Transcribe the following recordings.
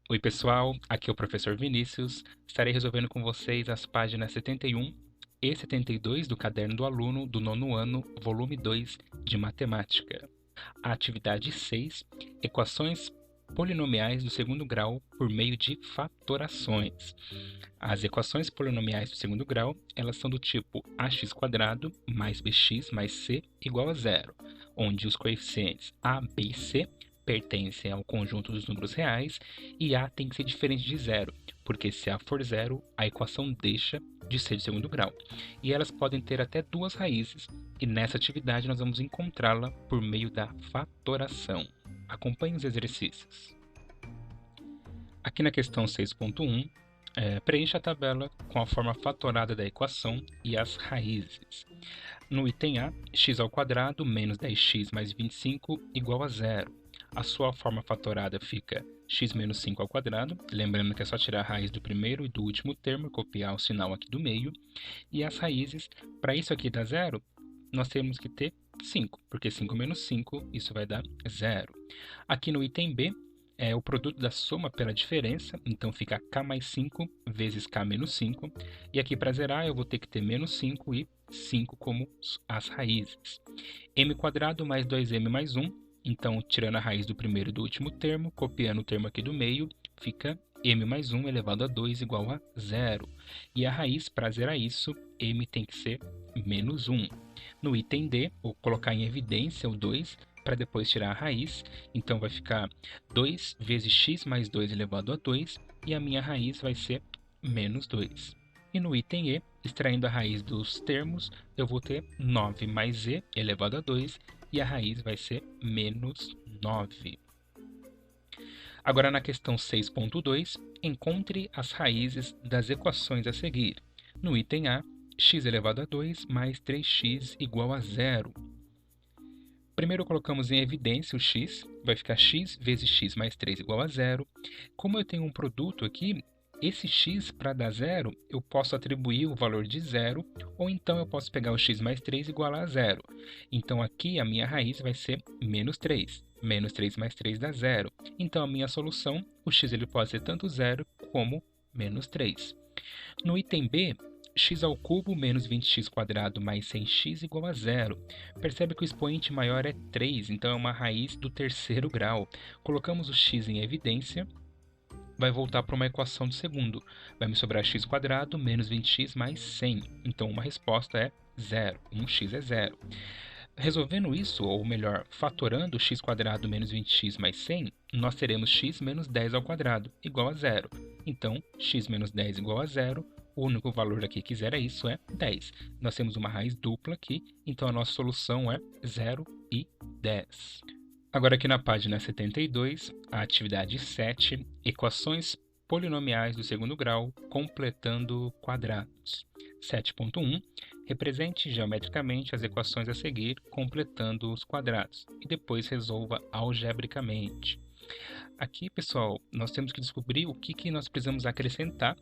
Oi, pessoal, aqui é o professor Vinícius. Estarei resolvendo com vocês as páginas 71 e 72 do Caderno do Aluno do nono ano, volume 2 de Matemática. A atividade 6, equações polinomiais do segundo grau por meio de fatorações. As equações polinomiais do segundo grau, elas são do tipo ax² mais bx mais c igual a zero, onde os coeficientes a, b e c pertencem ao conjunto dos números reais e a tem que ser diferente de zero, porque se a for zero, a equação deixa de ser de segundo grau. E elas podem ter até duas raízes, e nessa atividade nós vamos encontrá-la por meio da fatoração. Acompanhe os exercícios. Aqui na questão 6.1, preencha a tabela com a forma fatorada da equação e as raízes. No item A, x² menos 10x mais 25 igual a zero. A sua forma fatorada fica x menos 5², lembrando que é só tirar a raiz do primeiro e do último termo, copiar o sinal aqui do meio. E as raízes, para isso aqui dar zero, nós temos que ter 5, porque 5 menos 5, isso vai dar zero. Aqui no item B, é o produto da soma pela diferença, então fica k mais 5 vezes k menos 5. E aqui para zerar eu vou ter que ter menos 5 e 5 como as raízes. m² mais 2m mais 1, então tirando a raiz do primeiro e do último termo, copiando o termo aqui do meio, fica m mais 1 elevado a 2 igual a zero. E a raiz, para zerar isso, m tem que ser menos 1. No item D, vou colocar em evidência o 2, para depois tirar a raiz, então vai ficar 2 vezes x mais 2 elevado a 2, e a minha raiz vai ser menos 2. E no item E, extraindo a raiz dos termos, eu vou ter 9 mais e elevado a 2, e a raiz vai ser menos 9. Agora na questão 6.2, encontre as raízes das equações a seguir. No item A, x elevado a 2 mais 3x igual a zero. Primeiro colocamos em evidência o x, vai ficar x vezes x mais 3 igual a zero. Como eu tenho um produto aqui, esse x, para dar zero, eu posso atribuir o valor de zero, ou então eu posso pegar o x mais 3 igual a zero. Então aqui a minha raiz vai ser menos 3. Menos 3 mais 3 dá zero. Então a minha solução, o x ele pode ser tanto zero como menos 3. No item B, x² menos 20x² mais 100x igual a zero. Percebe que o expoente maior é 3, então é uma raiz do terceiro grau. Colocamos o x em evidência, vai voltar para uma equação do segundo. Vai me sobrar x² menos 20x mais 100. Então uma resposta é zero. 1x é zero. Resolvendo isso, ou melhor, fatorando x² menos 20x mais 100, nós teremos x menos 10² igual a zero. Então, x menos 10 igual a zero. O único valor aqui que zera isso é 10. Nós temos uma raiz dupla aqui, então a nossa solução é 0 e 10. Agora aqui na página 72, a atividade 7, equações polinomiais do segundo grau completando quadrados. 7.1, represente geometricamente as equações a seguir completando os quadrados e depois resolva algebricamente. Aqui, pessoal, nós temos que descobrir o que nós precisamos acrescentar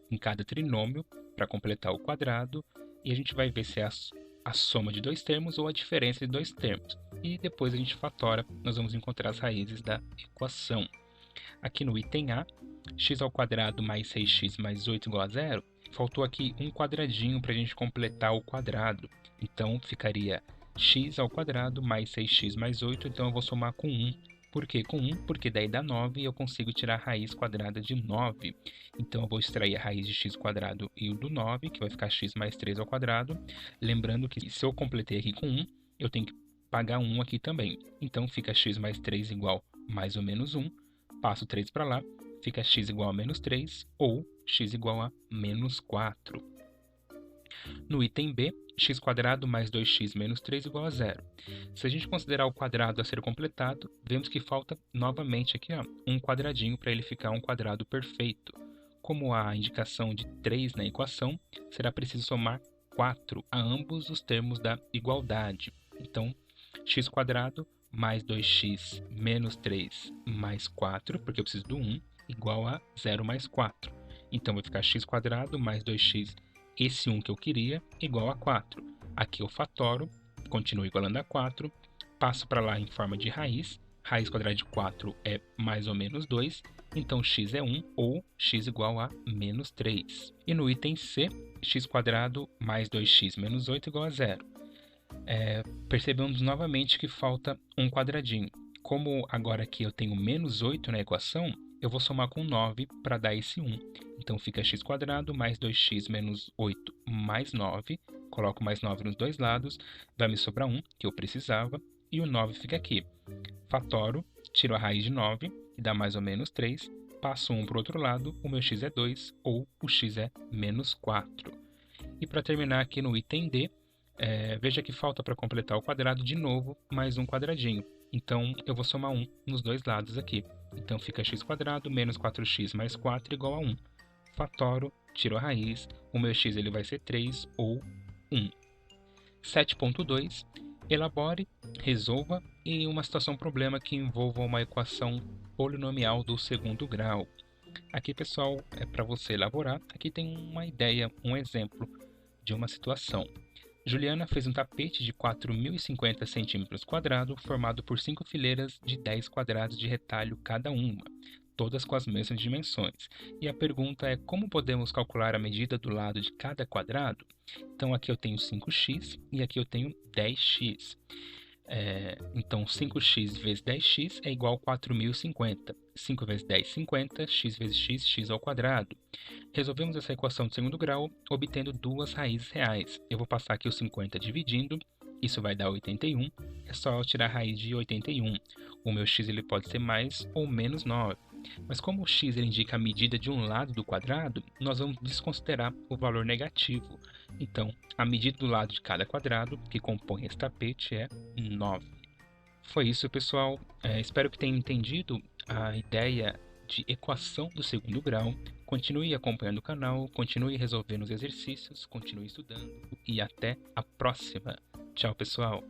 em cada trinômio para completar o quadrado, e a gente vai ver se é a soma de dois termos ou a diferença de dois termos. E depois a gente fatora, nós vamos encontrar as raízes da equação. Aqui no item A, x² mais 6x mais 8 igual a zero, faltou aqui um quadradinho para a gente completar o quadrado. Então ficaria x² mais 6x mais 8, então eu vou somar com 1. Por que com 1? Porque daí dá 9 e eu consigo tirar a raiz quadrada de 9. Então eu vou extrair a raiz de x² e o do 9, que vai ficar x mais 3 ao quadrado. Lembrando que se eu completei aqui com 1, eu tenho que pagar 1 aqui também. Então fica x mais 3 igual mais ou menos 1. Passo 3 para lá, fica x igual a menos 3 ou x igual a menos 4. No item B, x² mais 2x menos 3 igual a zero. Se a gente considerar o quadrado a ser completado, vemos que falta novamente aqui um quadradinho para ele ficar um quadrado perfeito. Como há a indicação de 3 na equação, será preciso somar 4 a ambos os termos da igualdade. Então, x² mais 2x menos 3 mais 4, porque eu preciso do 1, igual a 0 mais 4. Então, vai ficar x² mais 2x, esse 1 que eu queria, igual a 4. Aqui eu fatoro, continuo igualando a 4, passo para lá em forma de raiz. raiz quadrada de 4 é mais ou menos 2, então x é 1 ou x igual a menos 3. E no item C, x quadrado mais 2x menos 8 igual a 0. Percebemos novamente que falta um quadradinho. Como agora aqui eu tenho menos 8 na equação, eu vou somar com 9 para dar esse 1. Então fica x quadrado mais 2x menos 8 mais 9. Coloco mais 9 nos dois lados, vai me sobrar 1, que eu precisava, e o 9 fica aqui. Fatoro, tiro a raiz de 9, e dá mais ou menos 3. Passo 1 para o outro lado, o meu x é 2, ou o x é menos 4. E para terminar aqui no item D, veja que falta para completar o quadrado de novo mais um quadradinho. Então, eu vou somar 1 nos dois lados aqui. Então, fica x quadrado menos 4x mais 4 igual a 1. Fatoro, tiro a raiz, o meu x ele vai ser 3 ou 1. 7.2. Elabore, resolva em uma situação problema que envolva uma equação polinomial do segundo grau. Aqui, pessoal, é para você elaborar. Aqui tem uma ideia, um exemplo de uma situação. Juliana fez um tapete de 4.050 cm² formado por 5 fileiras de 10 quadrados de retalho cada uma, todas com as mesmas dimensões. E a pergunta é como podemos calcular a medida do lado de cada quadrado? Então aqui eu tenho 5x e aqui eu tenho 10x. Então 5x vezes 10x é igual a 4.050. 5 vezes 10, 50. X vezes x, x ao quadrado. Resolvemos essa equação de segundo grau obtendo duas raízes reais. Eu vou passar aqui o 50 dividindo. Isso vai dar 81. É só tirar a raiz de 81. O meu x ele pode ser mais ou menos 9. Mas como o x ele indica a medida de um lado do quadrado, nós vamos desconsiderar o valor negativo. Então, a medida do lado de cada quadrado que compõe esse tapete é 9. Foi isso, pessoal. Espero que tenham entendido a ideia de equação do segundo grau. Continue acompanhando o canal, continue resolvendo os exercícios, continue estudando e até a próxima. Tchau, pessoal!